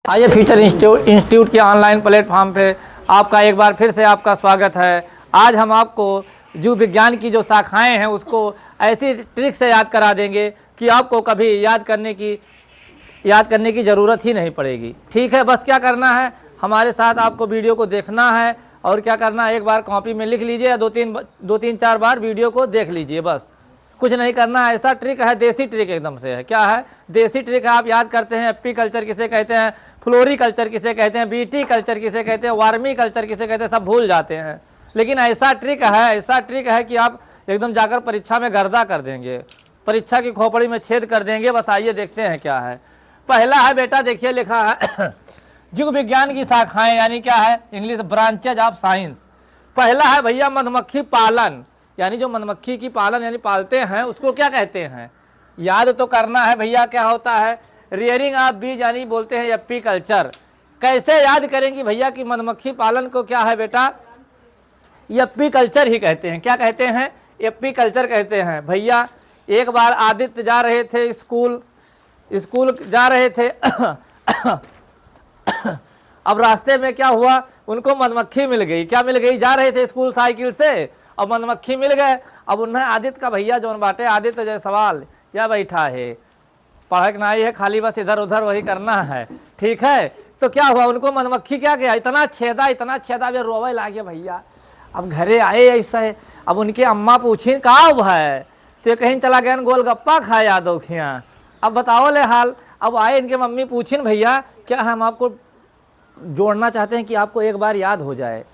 आइए future institute के online platform पे आपका एक बार फिर से आपका स्वागत है। आज हम आपको जीव विज्ञान की जो शाखाएं हैं उसको ऐसी ट्रिक से याद करा देंगे कि आपको कभी याद करने की ज़रूरत ही नहीं पड़ेगी। ठीक है, बस क्या करना है, हमारे साथ आपको वीडियो को देखना है और क्या करना है, एक बार कॉपी में लिख लीजिए या दो तीन चार बार वीडियो को देख लीजिए, बस कुछ नहीं करना है। ऐसा ट्रिक है, देसी ट्रिक एकदम से है। क्या है? देसी ट्रिक है। आप याद करते हैं एप्पी कल्चर किसे कहते हैं, फ्लोरी कल्चर किसे कहते हैं, बीटी कल्चर किसे कहते हैं, वार्मी कल्चर किसे कहते हैं, सब भूल जाते हैं। लेकिन ऐसा ट्रिक है कि आप एकदम जाकर परीक्षा में गर्दा कर देंगे, परीक्षा की खोपड़ी में छेद कर देंगे। बस आइए देखते हैं क्या है। पहला है बेटा, देखिए लिखा है जीव विज्ञान की शाखाएं, यानी क्या है, इंग्लिश ब्रांचेज ऑफ साइंस। पहला है भैया मधुमक्खी पालन, यानी जो मधुमक्खी की पालन यानी पालते हैं उसको क्या कहते हैं, याद तो करना है भैया। क्या होता है? रियरिंग ऑफ बीज, यानी बोलते हैं एप्पी कल्चर। कैसे याद करेंगे भैया कि मधुमक्खी पालन को क्या है बेटा, एप्पी कल्चर ही कहते हैं। क्या कहते हैं? एप्पी कल्चर कहते हैं। भैया एक बार आदित्य जा रहे थे स्कूल जा रहे थे अब रास्ते में क्या हुआ, उनको मधुमक्खी मिल गई। क्या मिल गई? जा रहे थे स्कूल साइकिल से और मधुमक्खी मिल गए। अब उन्हें आदित्य का भैया जो बाटे, आदित्य जो सवाल क्या बैठा है, पढ़क नहीं है, खाली बस इधर उधर वही करना है। ठीक है, तो क्या हुआ, उनको मधुमक्खी क्या किया, इतना छेदा वे रोवे लागे भैया। अब घरे आए ऐसे, अब उनके अम्मा पूछी कहाँ है, तो कहीं चला गया गोलगप्पा खाए यादव खिया। अब बताओ ले हाल। अब आए इनके मम्मी पूछी भैया क्या हम आपको जोड़ना चाहते हैं कि आपको एक बार याद हो जाए।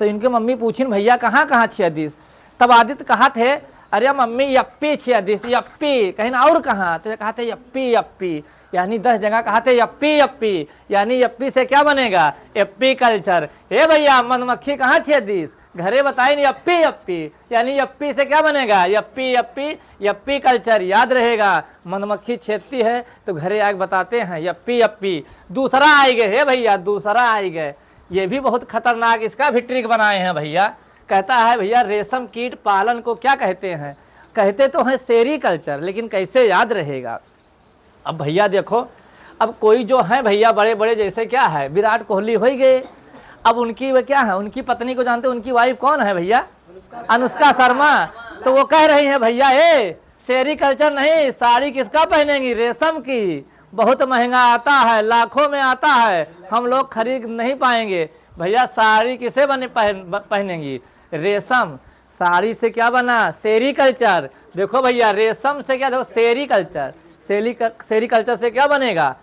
तो इनके मम्मी पूछी भैया कहाँ कहाँ छियादीस। तब आदित्य कहा थे, अरे मम्मी यप्पी छियादीस, यप्पी कहीं ना और कहाँ, तो कहा थे यप्पी यप्पी, यानी 10 जगह कहा थे यप्पी यप्पी, यानी यप्पी से क्या बनेगा, एप्पी कल्चर। हे भैया मधुमक्खी कहाँ छियादीस, घरे बताए नहीं, यप्पी यप्पी, यानी यप्पी से क्या बनेगा, यप्पी यप्पी, यप्पी कल्चर। याद रहेगा, मधुमक्खी छेदती है तो घरे आके बताते हैं यप्पी यप्पी। दूसरा आई गए, हे भैया दूसरा आई गए, ये भी बहुत खतरनाक, इसका भी ट्रिक बनाए हैं भैया। कहता है भैया रेशम कीट पालन को क्या कहते हैं, कहते तो हैं सेरीकल्चर, लेकिन कैसे याद रहेगा। अब भैया देखो, अब कोई जो है भैया बड़े बड़े, जैसे क्या है विराट कोहली हो गए, अब उनकी वो क्या है, उनकी पत्नी को जानते, उनकी वाइफ कौन है भैया, अनुष्का शर्मा। तो वो कह रही है भैया सेरीकल्चर नहीं, साड़ी किसका पहनेंगी, रेशम की, बहुत महंगा आता है, लाखों में आता है, हम लोग खरीद नहीं पाएंगे। भैया साड़ी किसे पहनेंगी, रेशम। साड़ी से क्या बना, सेरीकल्चर। देखो भैया रेशम से क्या, देखो सेरीकल्चर, सेरीकल्चर से क्या बनेगा,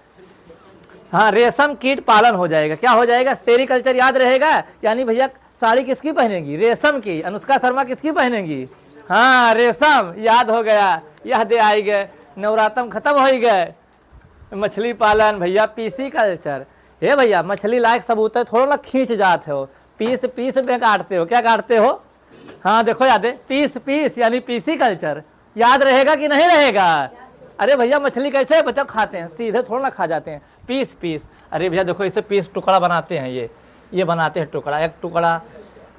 हाँ रेशम कीट पालन हो जाएगा। क्या हो जाएगा, सेरीकल्चर याद रहेगा। यानी भैया साड़ी किसकी पहनेगी, रेशम की। अनुष्का शर्मा किसकी पहनेगी, हाँ रेशम। याद हो गया, यह दे आई गए, नवरात्रम खत्म हो गए। मछली पालन भैया पीसी कल्चर। हे भैया मछली लायक सबूत है, थोड़ा ना खींच जाते हो, पीस पीस में काटते हो, क्या काटते हो, हाँ देखो याद है, पीस पीस यानी पीसी कल्चर। याद रहेगा कि नहीं रहेगा। अरे भैया मछली कैसे बच्चा खाते हैं, सीधे थोड़ा ना खा जाते हैं, पीस पीस। अरे भैया देखो इसे पीस टुकड़ा बनाते हैं, ये बनाते हैं टुकड़ा, एक टुकड़ा,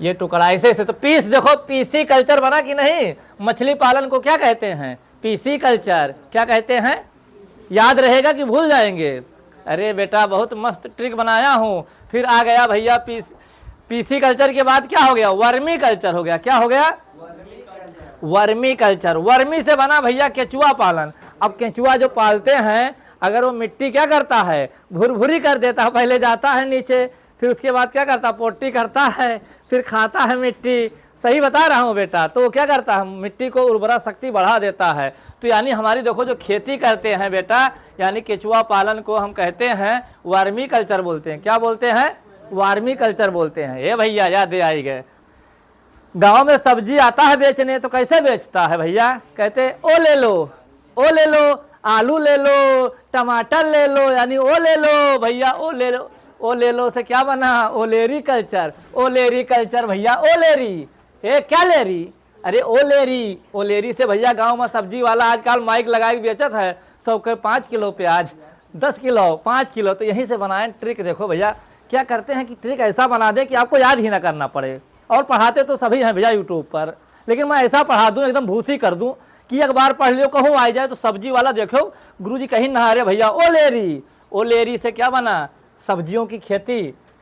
ये टुकड़ा, ऐसे ऐसे। तो पीस देखो, पीसी कल्चर बना कि नहीं। मछली पालन को क्या कहते हैं, पीसी कल्चर। क्या कहते हैं, याद रहेगा कि भूल जाएंगे। अरे बेटा बहुत मस्त ट्रिक बनाया हूँ। फिर आ गया भैया पीसी कल्चर के बाद क्या हो गया, वर्मी कल्चर हो गया। क्या हो गया, वर्मी कल्चर। वर्मी से बना भैया केचुआ पालन। अब केचुआ जो पालते हैं, अगर वो मिट्टी क्या करता है, भुरभुरी कर देता है, पहले जाता है नीचे, फिर उसके बाद क्या करता है, पोटी करता है, फिर खाता है मिट्टी। सही बता रहा हूँ बेटा। तो क्या करता है, मिट्टी को उर्वरा शक्ति बढ़ा देता है। तो यानी हमारी देखो जो खेती करते हैं बेटा, यानी केचुआ पालन को हम कहते हैं वर्मी कल्चर बोलते हैं। क्या बोलते हैं, वर्मी कल्चर बोलते हैं। ये भैया याद आई गए। गांव में सब्जी आता है बेचने, तो कैसे बेचता है भैया, कहते ओ ले लो, ओ ले लो, आलू ले लो, टमाटर ले लो, यानी ओ ले लो भैया, ओ ले लो। ओ ले लो से क्या बना, ओलेरी कल्चर। ओलेरी कल्चर भैया, ओलेरी, क्या लेरी, अरे ओलेरी। ओलेरी से भैया गांव में सब्जी वाला आजकल माइक लगा के बेचत है, 100 के 5 किलो प्याज, 10 किलो 5 किलो। तो यहीं से बनाए ट्रिक। देखो भैया क्या करते हैं कि ट्रिक ऐसा बना दे कि आपको याद ही ना करना पड़े। और पढ़ाते तो सभी हैं भैया यूट्यूब पर, लेकिन मैं ऐसा पढ़ा दूं, एकदम भूसी कर दूं कि एक बार पढ़ लियो, कहूँ आ जाए तो सब्जी वाला देखो गुरुजी कहीं नहा रहे भैया, ओलेरी। ओलेरी से क्या बना, सब्जियों की खेती,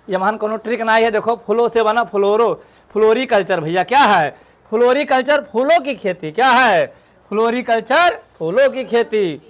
ये महान कोनो ट्रिक ना है। देखो फूलों से बना फ्लोरिकल्चर भैया क्या है? फ्लोरिकल्चर फूलों की खेती। क्या है? फ्लोरिकल्चर फूलों की खेती।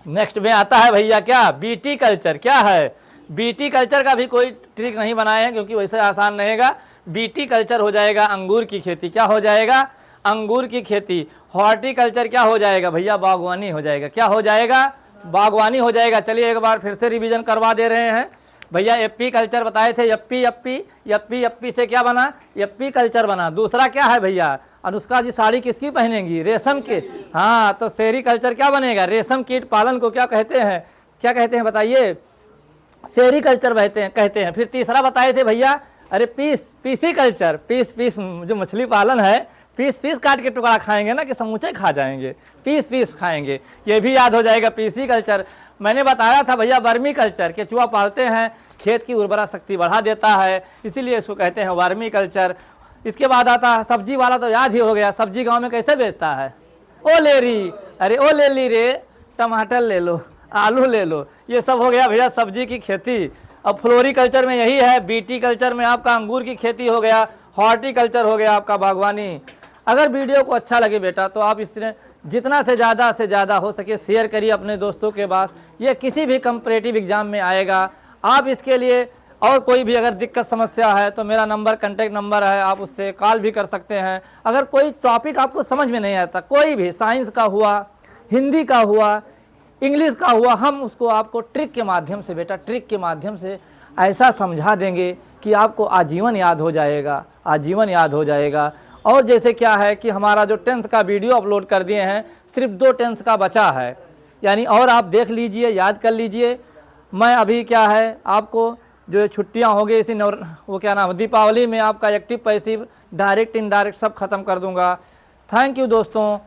नेक्स्ट में आता है भैया क्या? BT culture. क्या है? बीटी कल्चर का भी कोई ट्रिक नहीं बनाए हैं क्योंकि वैसे आसान रहेगा। बीटी कल्चर हो जाएगा अंगूर की खेती। क्या हो जाएगा? अंगूर की खेती। हॉर्टिकल्चर क्या हो जाएगा भैया? बागवानी हो जाएगा। क्या हो जाएगा? बागवानी हो जाएगा। चलिए एक बार फिर से रिवीजन करवा दे रहे हैं भैया। एप्पी कल्चर बताए थे, यप्पी यप्पी यप्पी यप्पी से क्या बना? यप्पी कल्चर बना। दूसरा क्या है भैया? अनुष्का जी साड़ी किसकी पहनेंगी? रेशम के। हाँ, तो सेरीकल्चर क्या बनेगा? रेशम कीट पालन को क्या कहते हैं? क्या कहते हैं बताइए? सेरीकल्चर कहते हैं। फिर तीसरा बताए थे भैया, अरे पीसी कल्चर। पीस जो मछली पालन है, पीस काट के टुकड़ा खाएंगे ना कि समूचे खा जाएंगे? पीस खाएंगे। ये भी याद हो जाएगा, पीसी कल्चर। मैंने बताया था भैया वर्मी कल्चर, केचुआ पालते हैं, खेत की उर्वरा शक्ति बढ़ा देता है, इसीलिए इसको कहते हैं वर्मी कल्चर। इसके बाद आता है सब्जी वाला, तो याद ही हो गया, सब्जी गांव में कैसे बेचता है? ओ ले री, अरे ओ ले ली रे, टमाटर ले लो, आलू ले लो। ये सब हो गया भैया सब्जी की खेती। अब फ्लोरिकल्चर में यही है, बीटी कल्चर में आपका अंगूर की खेती हो गया, हॉर्टिकल्चर हो गया आपका बागवानी। अगर वीडियो को अच्छा लगे बेटा तो आप इसने जितना से ज़्यादा हो सके शेयर करिए अपने दोस्तों के पास। ये किसी भी कंपैरेटिव एग्जाम में आएगा। आप इसके लिए और कोई भी अगर दिक्कत समस्या है तो मेरा नंबर कॉन्टैक्ट नंबर है, आप उससे कॉल भी कर सकते हैं। अगर कोई टॉपिक आपको समझ में नहीं आता, कोई भी साइंस का हुआ, हिंदी का हुआ, इंग्लिश का हुआ, हम उसको आपको ट्रिक के माध्यम से बेटा, ट्रिक के माध्यम से ऐसा समझा देंगे कि आपको आजीवन याद हो जाएगा, आजीवन याद हो जाएगा। और जैसे क्या है कि हमारा जो टेंस का वीडियो अपलोड कर दिए हैं, सिर्फ 2 टेंस का बचा है, यानी और आप देख लीजिए, याद कर लीजिए। मैं अभी क्या है आपको जो छुट्टियां होंगी इसी वो क्या नाम, दीपावली में आपका एक्टिव पैसिव डायरेक्ट इनडायरेक्ट सब खत्म कर दूंगा। थैंक यू दोस्तों।